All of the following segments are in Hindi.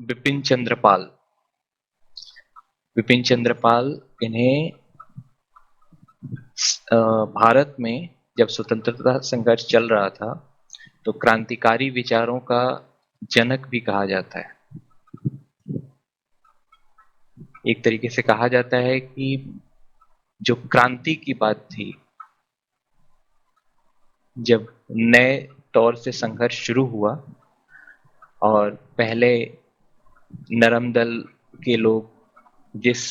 बिपिन चंद्र पाल। बिपिन चंद्र पाल इन्हें भारत में जब स्वतंत्रता संघर्ष चल रहा था तो क्रांतिकारी विचारों का जनक भी कहा जाता है। एक तरीके से कहा जाता है कि जो क्रांति की बात थी, जब नए तौर से संघर्ष शुरू हुआ और पहले नरम दल के लोग जिस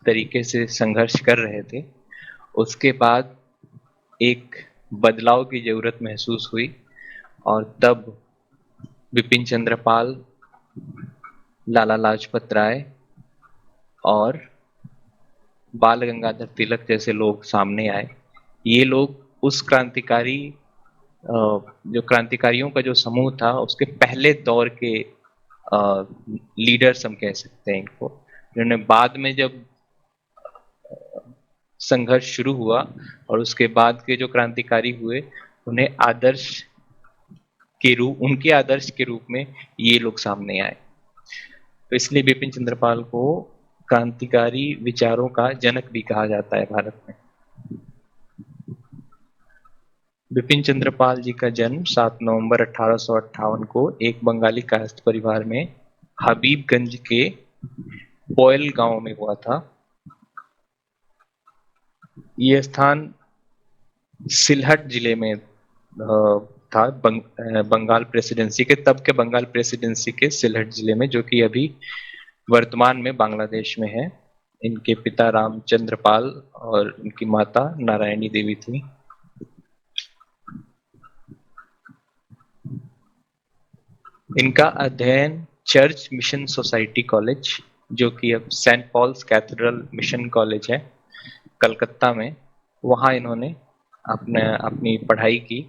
तरीके से संघर्ष कर रहे थे, उसके बाद एक बदलाव की जरूरत महसूस हुई और तब बिपिन चंद्र पाल, लाला लाजपत राय और बाल गंगाधर तिलक जैसे लोग सामने आए। ये लोग उस जो क्रांतिकारियों का जो समूह था उसके पहले दौर के लीडर्स हम कह सकते हैं इनको, जिन्होंने बाद में जब संघर्ष शुरू हुआ और उसके बाद के जो क्रांतिकारी हुए उन्हें उनके आदर्श के रूप में ये लोग सामने आए। तो इसलिए बिपिन चंद्रपाल को क्रांतिकारी विचारों का जनक भी कहा जाता है भारत में। बिपिन चंद्रपाल जी का जन्म 7 नवंबर 1858 को एक बंगाली कायस्थ परिवार में हबीबगंज के पोयल गांव में हुआ था। ये स्थान सिलहट जिले में था, बंगाल प्रेसिडेंसी के, तब के बंगाल प्रेसिडेंसी के सिलहट जिले में, जो कि अभी वर्तमान में बांग्लादेश में है। इनके पिता रामचंद्र पाल और इनकी माता नारायणी देवी थी। इनका अध्ययन चर्च मिशन सोसाइटी कॉलेज, जो कि अब Saint Paul's Cathedral Mission College है कलकत्ता में, वहाँ इन्होंने अपनी पढ़ाई की।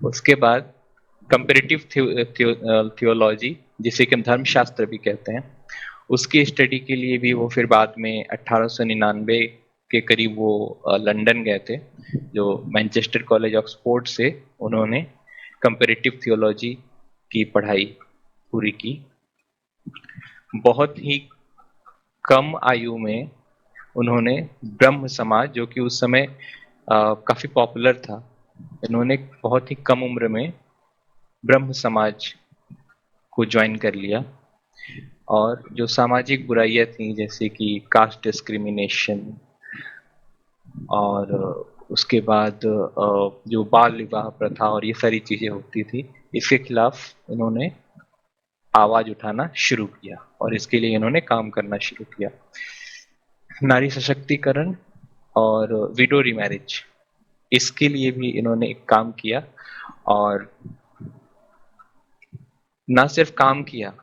उसके बाद कंपेरेटिव थियोलॉजी, जिसे कि हम धर्मशास्त्र भी कहते हैं, उसकी स्टडी के लिए भी वो फिर बाद में 1899 के करीब वो लंदन गए थे, जो मैनचेस्टर कॉलेज ऑक्सफोर्ड से उन्होंने कंपेरेटिव थियोलॉजी की पढ़ाई पूरी की। बहुत ही कम आयु में उन्होंने ब्रह्म समाज, जो कि उस समय काफी पॉपुलर था, इन्होंने बहुत ही कम उम्र में ब्रह्म समाज को ज्वाइन कर लिया। और जो सामाजिक बुराइयां थी, जैसे कि कास्ट डिस्क्रिमिनेशन और उसके बाद जो बाल विवाह प्रथा और ये सारी चीजें होती थी, इसके खिलाफ इन्होंने आवाज उठाना शुरू किया और इसके लिए इन्होंने काम करना शुरू किया। नारी सशक्तिकरण और विडो रीमैरिज, इसके लिए भी इन्होंने एक काम किया और ना सिर्फ काम किया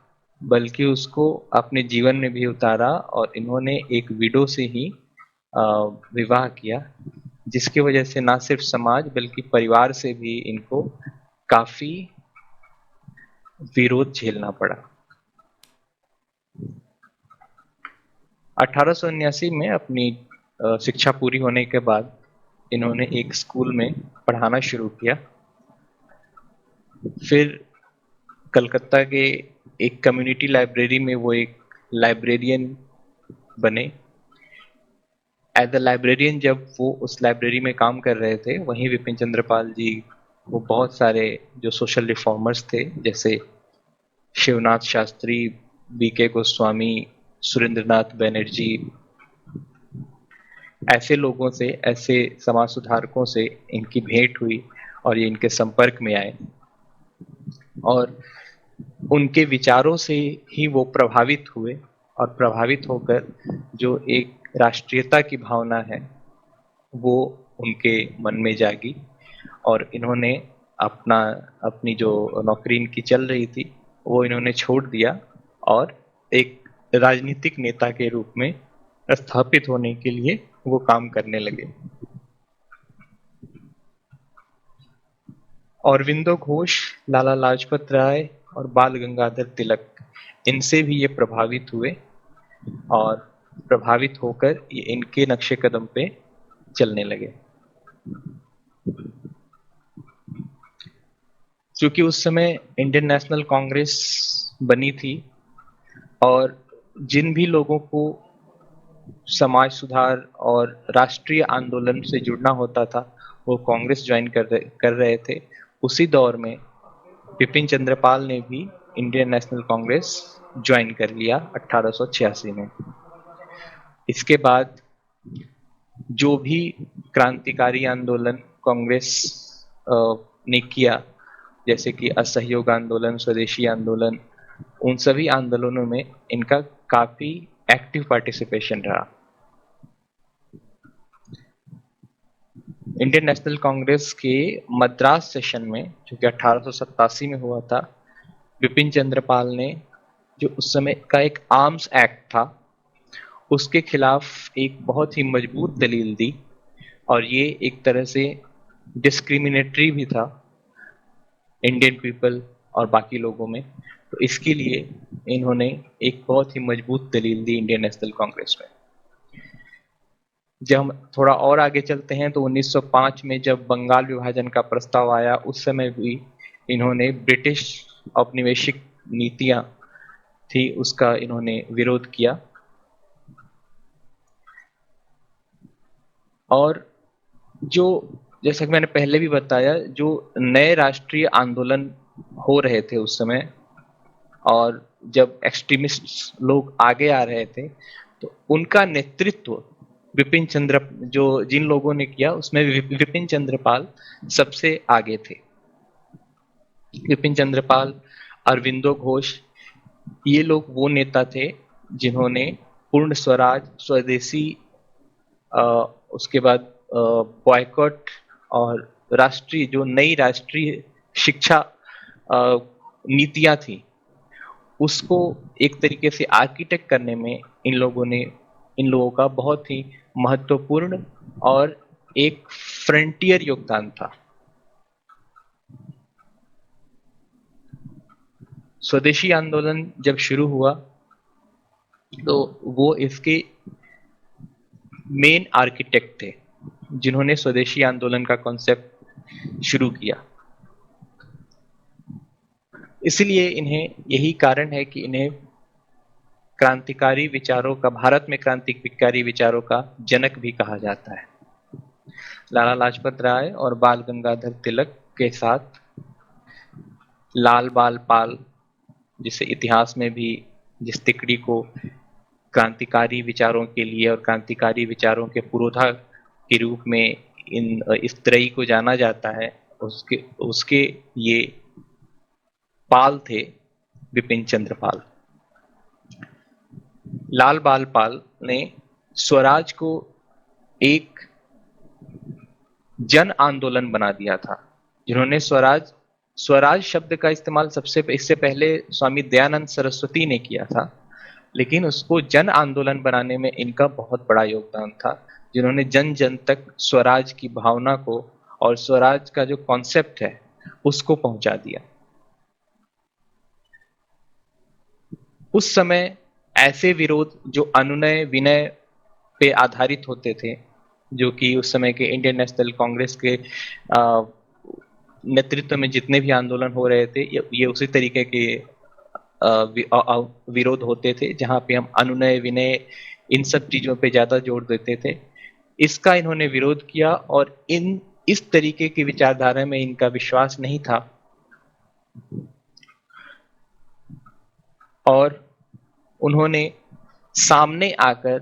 बल्कि उसको अपने जीवन में भी उतारा। और इन्होंने एक विडो से ही विवाह किया, जिसकी वजह से ना सिर्फ समाज बल्कि परिवार से भी इनको काफी विरोध झेलना पड़ा। 1879 में अपनी शिक्षा पूरी होने के बाद इन्होंने एक स्कूल में पढ़ाना शुरू किया। फिर कलकत्ता के एक कम्युनिटी लाइब्रेरी में वो एक लाइब्रेरियन बने। एज अ लाइब्रेरियन जब वो उस लाइब्रेरी में काम कर रहे थे, वहीं विपिन चंद्रपाल जी वो बहुत सारे जो सोशल रिफॉर्मर्स थे, जैसे शिवनाथ शास्त्री, बीके गोस्वामी, सुरेंद्रनाथ बनर्जी, ऐसे लोगों से, ऐसे समाज सुधारकों से इनकी भेंट हुई और ये इनके संपर्क में आए और उनके विचारों से ही वो प्रभावित हुए और प्रभावित होकर जो एक राष्ट्रीयता की भावना है वो उनके मन में जागी और इन्होंने अपनी जो नौकरी इनकी चल रही थी वो इन्होंने छोड़ दिया और एक राजनीतिक नेता के रूप में स्थापित होने के लिए वो काम करने लगे। अरविंदो घोष, लाला लाजपत राय और बाल गंगाधर तिलक, इनसे भी ये प्रभावित हुए और प्रभावित होकर ये इनके नक्शे कदम पे चलने लगे। क्योंकि उस समय इंडियन नेशनल कांग्रेस बनी थी और जिन भी लोगों को समाज सुधार और राष्ट्रीय आंदोलन से जुड़ना होता था वो कांग्रेस ज्वाइन कर रहे थे। उसी दौर में बिपिन चंद्रपाल ने भी इंडियन नेशनल कांग्रेस ज्वाइन कर लिया 1886 में। इसके बाद जो भी क्रांतिकारी आंदोलन कांग्रेस ने किया, जैसे कि असहयोग आंदोलन, स्वदेशी आंदोलन, उन सभी आंदोलनों में इनका काफी एक्टिव पार्टिसिपेशन रहा। इंडियन नेशनल कांग्रेस के मद्रास सेशन में, जो कि 1887 में हुआ था, बिपिन चंद्रपाल ने जो उस समय का एक आर्म्स एक्ट था उसके खिलाफ एक बहुत ही मजबूत दलील दी, और ये एक तरह से डिस्क्रिमिनेटरी भी था इंडियन पीपल और बाकी लोगों में। तो इसके लिए इन्होंने एक बहुत ही मजबूत दलील दी इंडियन नेशनल कांग्रेस में। जब हम थोड़ा और आगे चलते हैं तो 1905 में जब बंगाल विभाजन का प्रस्ताव आया, उस समय भी इन्होंने ब्रिटिश औपनिवेशिक नीतियां थी उसका इन्होंने विरोध किया। और जो, जैसा कि मैंने पहले भी बताया, जो नए राष्ट्रीय आंदोलन हो रहे थे उस समय और जब एक्सट्रीमिस्ट लोग आगे आ रहे थे तो उनका नेतृत्व विपिन चंद्र, जो जिन लोगों ने किया उसमें विपिन चंद्रपाल सबसे आगे थे। विपिन चंद्रपाल, अरविंदो घोष, ये लोग वो नेता थे जिन्होंने पूर्ण स्वराज, स्वदेशी, उसके बाद बॉयकॉट और राष्ट्रीय, जो नई राष्ट्रीय शिक्षा नीतियां थी उसको एक तरीके से आर्किटेक्ट करने में इन लोगों का बहुत ही महत्वपूर्ण और एक फ्रंटियर योगदान था। स्वदेशी आंदोलन जब शुरू हुआ तो वो इसके मेन आर्किटेक्ट थे जिन्होंने स्वदेशी आंदोलन का कॉन्सेप्ट शुरू किया। इसलिए इन्हें, यही कारण है कि इन्हें क्रांतिकारी विचारों का, भारत में क्रांतिकारी विचारों का जनक भी कहा जाता है। लाला लाजपत राय और बाल गंगाधर तिलक के साथ लाल बाल पाल, जिसे इतिहास में भी, जिस तिकड़ी को क्रांतिकारी विचारों के लिए और क्रांतिकारी विचारों के पुरोधा के रूप में इस त्रयी को जाना जाता है, उसके ये पाल थे विपिन चंद्र पाल। लाल बाल पाल ने स्वराज को एक जन आंदोलन बना दिया था, जिन्होंने स्वराज शब्द का इस्तेमाल इससे पहले स्वामी दयानंद सरस्वती ने किया था, लेकिन उसको जन आंदोलन बनाने में इनका बहुत बड़ा योगदान था, जिन्होंने जन जन तक स्वराज की भावना को और स्वराज का जो कॉन्सेप्ट है उसको पहुंचा दिया। उस समय ऐसे विरोध जो अनुनय विनय पे आधारित होते थे, जो कि उस समय के इंडियन नेशनल कांग्रेस के नेतृत्व में जितने भी आंदोलन हो रहे थे, ये उसी तरीके के विरोध होते थे, जहां पे हम अनुनय विनय इन सब चीजों पे ज्यादा जोर देते थे। इसका इन्होंने विरोध किया और इस तरीके की विचारधारा में इनका विश्वास नहीं था, और उन्होंने सामने आकर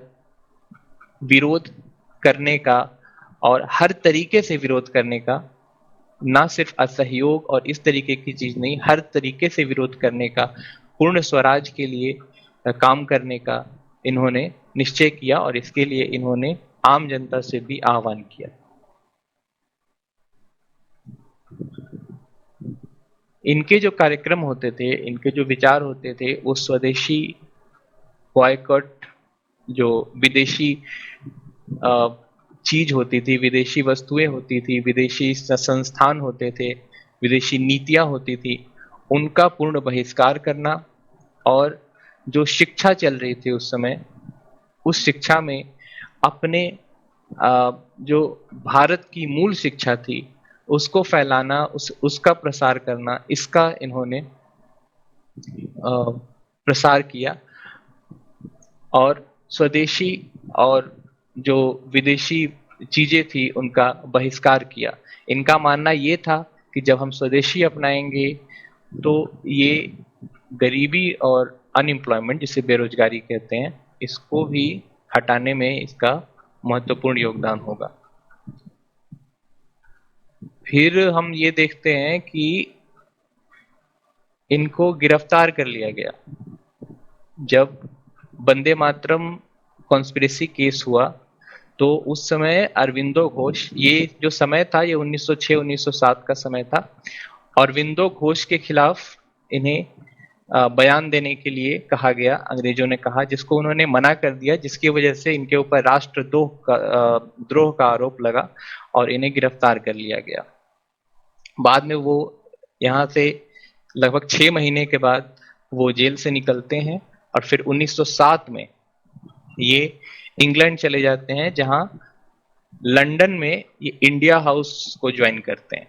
विरोध करने का और हर तरीके से विरोध करने का, ना सिर्फ असहयोग और इस तरीके की चीज नहीं, हर तरीके से विरोध करने का, पूर्ण स्वराज के लिए काम करने का इन्होंने निश्चय किया, और इसके लिए इन्होंने आम जनता से भी आह्वान किया। इनके जो कार्यक्रम होते थे, इनके जो विचार होते थे, वो स्वदेशी, बॉयकॉट, जो विदेशी चीज होती थी, विदेशी वस्तुएं होती थी, विदेशी संस्थान होते थे, विदेशी नीतियां होती थी, उनका पूर्ण बहिष्कार करना, और जो शिक्षा चल रही थी उस समय, उस शिक्षा में अपने जो भारत की मूल शिक्षा थी उसको फैलाना, उसका प्रसार करना, इसका इन्होंने प्रसार किया। और स्वदेशी और जो विदेशी चीजें थी उनका बहिष्कार किया। इनका मानना ये था कि जब हम स्वदेशी अपनाएंगे तो ये गरीबी और अनएम्प्लॉयमेंट, जिसे बेरोजगारी कहते हैं, इसको भी हटाने में इसका महत्वपूर्ण योगदान होगा। फिर हम ये देखते हैं कि इनको गिरफ्तार कर लिया गया। जब वंदे मातरम कॉन्स्पिरेसी केस हुआ तो उस समय अरविंदो घोष, ये जो समय था ये 1906-1907 का समय था, अरविंदो घोष के खिलाफ इन्हें बयान देने के लिए कहा गया, अंग्रेजों ने कहा, जिसको उन्होंने मना कर दिया, जिसकी वजह से इनके ऊपर द्रोह का आरोप लगा और इन्हें गिरफ्तार कर लिया गया। बाद में वो यहाँ से लगभग 6 महीने के बाद वो जेल से निकलते हैं और फिर 1907 में ये इंग्लैंड चले जाते हैं, जहां लंदन में ये इंडिया हाउस को ज्वाइन करते हैं।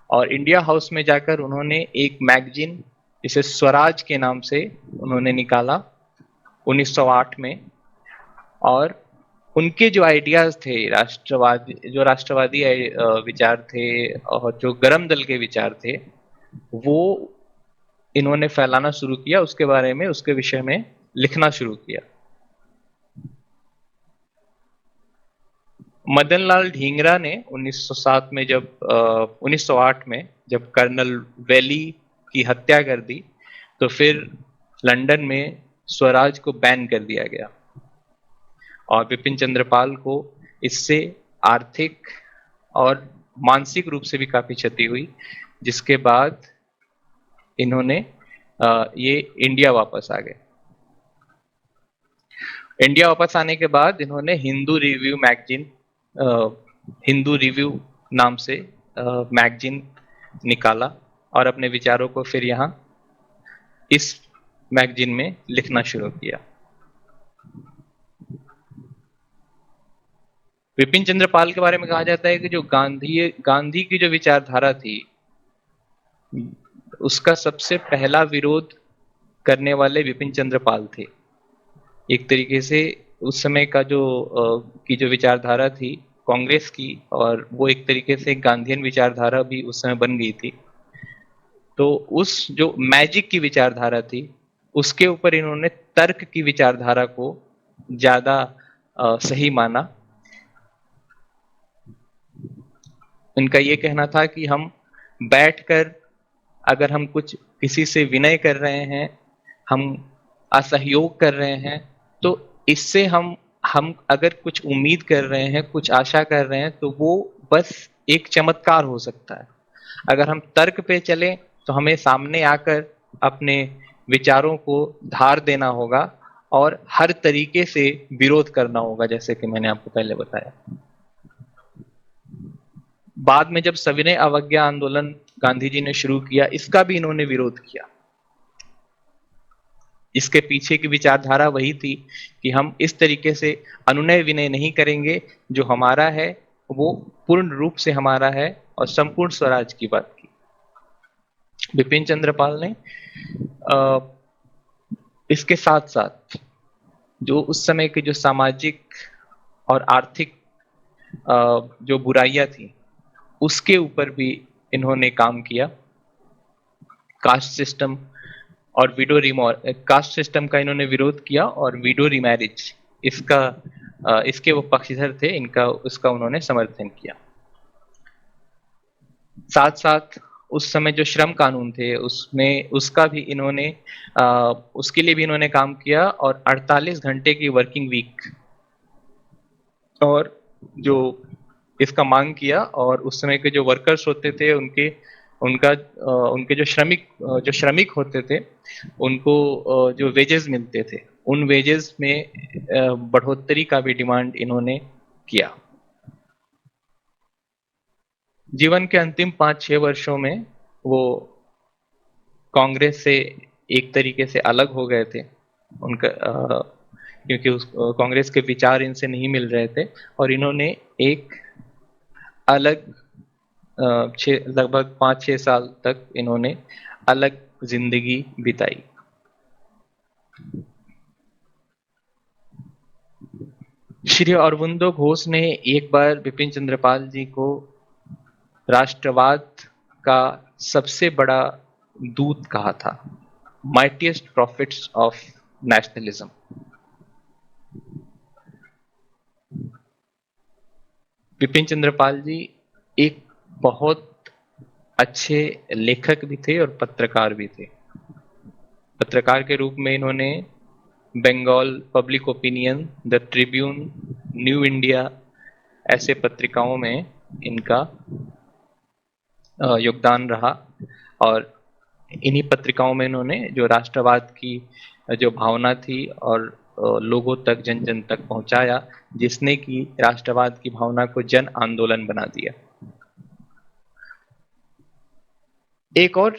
और इंडिया हाउस में जाकर उन्होंने एक मैगजीन जिसे स्वराज के नाम से उन्होंने निकाला 1908 में। और उनके जो आइडियाज थे, राष्ट्रवादी विचार थे और जो गरम दल के विचार थे, वो इन्होंने फैलाना शुरू किया, उसके बारे में, उसके विषय में लिखना शुरू किया। मदन लाल ढींगरा ने 1907 में 1908 में जब कर्नल वैली की हत्या कर दी तो फिर लंदन में स्वराज को बैन कर दिया गया और विपिन चंद्र पाल को इससे आर्थिक और मानसिक रूप से भी काफी क्षति हुई, जिसके बाद इन्होंने ये इंडिया वापस आ गए। इंडिया वापस आने के बाद इन्होंने हिंदू रिव्यू नाम से मैगजीन निकाला और अपने विचारों को फिर यहाँ इस मैगजीन में लिखना शुरू किया। विपिन चंद्र पाल के बारे में कहा जाता है कि जो गांधी की जो विचारधारा थी, उसका सबसे पहला विरोध करने वाले विपिन चंद्र पाल थे। एक तरीके से उस समय का जो विचारधारा थी कांग्रेस की, और वो एक तरीके से गांधीयन विचारधारा भी उस समय बन गई थी। तो उस जो मैजिक की विचारधारा थी उसके ऊपर इन्होंने तर्क की विचारधारा को ज्यादा सही माना। इनका ये कहना था कि हम बैठकर अगर हम कुछ किसी से विनय कर रहे हैं, हम असहयोग कर रहे हैं, तो इससे हम अगर कुछ उम्मीद कर रहे हैं, कुछ आशा कर रहे हैं, तो वो बस एक चमत्कार हो सकता है। अगर हम तर्क पे चलें तो हमें सामने आकर अपने विचारों को धार देना होगा और हर तरीके से विरोध करना होगा, जैसे कि मैंने आपको पहले बताया। बाद में जब सविनय अवज्ञा आंदोलन गांधी जी ने शुरू किया, इसका भी इन्होंने विरोध किया। इसके पीछे की विचारधारा वही थी कि हम इस तरीके से अनुनय विनय नहीं करेंगे, जो हमारा है वो पूर्ण रूप से हमारा है, और संपूर्ण स्वराज की बात की। विपिन चंद्र पाल ने इसके साथ साथ जो उस समय के जो सामाजिक और आर्थिक जो बुराइयां थी उसके ऊपर भी इन्होंने काम किया। कास्ट सिस्टम और कास्ट सिस्टम का इन्होंने विरोध किया, और विडो रिमैरिज इसके वो पक्षधर थे, इसका उन्होंने समर्थन किया। साथ साथ उस समय जो श्रम कानून थे उसके लिए भी इन्होंने काम किया, और 48 घंटे की वर्किंग वीक और जो इसका मांग किया। और उस समय के जो वर्कर्स होते थे उनके जो श्रमिक होते थे, उनको जो वेजेस मिलते थे, उन वेजेस में बढ़ोतरी का भी डिमांड इन्होंने किया। जीवन के अंतिम 5-6 वर्षों में वो कांग्रेस से एक तरीके से अलग हो गए थे, क्योंकि कांग्रेस के विचार इनसे नहीं मिल रहे थे, और इन्होंने एक अलग लगभग 5-6 साल तक इन्होंने अलग जिंदगी बिताई। श्री अरबिंदो घोष ने एक बार बिपिन चंद्रपाल जी को राष्ट्रवाद का सबसे बड़ा दूत कहा था, mightiest prophets of nationalism. Bipin Chandrapal ji एक बहुत अच्छे लेखक भी थे और पत्रकार भी थे। पत्रकार के रूप में इन्होंने Bengal public opinion, the Tribune, New India ऐसे पत्रिकाओं में इनका योगदान रहा और इन्हीं पत्रिकाओं में इन्होंने जो राष्ट्रवाद की जो भावना थी और लोगों तक, जन जन तक पहुंचाया, जिसने कि राष्ट्रवाद की भावना को जन आंदोलन बना दिया। एक और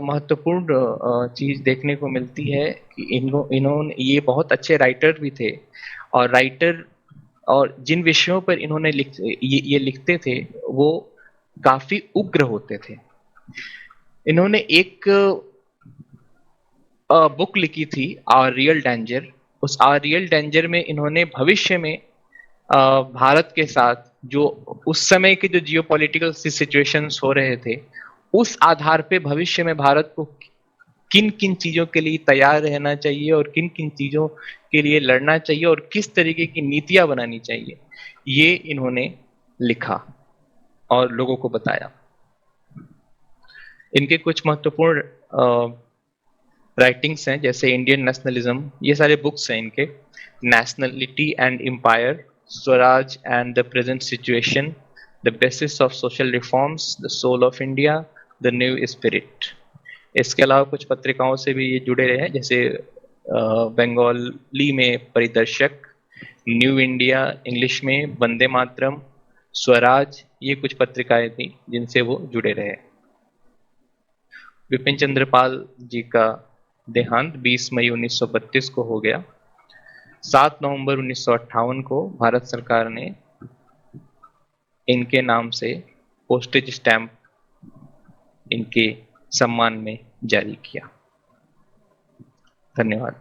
महत्वपूर्ण चीज देखने को मिलती है कि इन्होंने ये बहुत अच्छे राइटर भी थे और राइटर और जिन विषयों पर इन्होंने ये लिखते थे वो काफी उग्र होते थे। इन्होंने एक बुक लिखी थी आवर रियल डेंजर। उस आवर रियल डेंजर में इन्होंने भविष्य में भारत के साथ जो उस समय के जो जियोपॉलिटिकल सिचुएशंस हो रहे थे उस आधार पे भविष्य में भारत को किन किन चीजों के लिए तैयार रहना चाहिए और किन किन चीजों के लिए लड़ना चाहिए और किस तरीके की नीतियां बनानी चाहिए, ये इन्होंने लिखा और लोगों को बताया। इनके कुछ महत्वपूर्ण राइटिंग्स हैं जैसे इंडियन नेशनलिज्म, ये सारे बुक्स हैं इनके। Nationality and empire, Swaraj and the present situation, the basis of social reforms, the soul of India, the new spirit. इसके अलावा कुछ पत्रिकाओं से भी ये जुड़े रहे हैं जैसे बंगाली में परिदर्शक, न्यू इंडिया इंग्लिश में, वंदे मातरम, स्वराज, ये कुछ पत्रिकाएं थी जिनसे वो जुड़े रहे। बिपिन चंद्रपाल जी का देहांत 20 मई 1932 को हो गया। 7 नवंबर 1958 को भारत सरकार ने इनके नाम से पोस्टेज स्टैंप इनके सम्मान में जारी किया। धन्यवाद।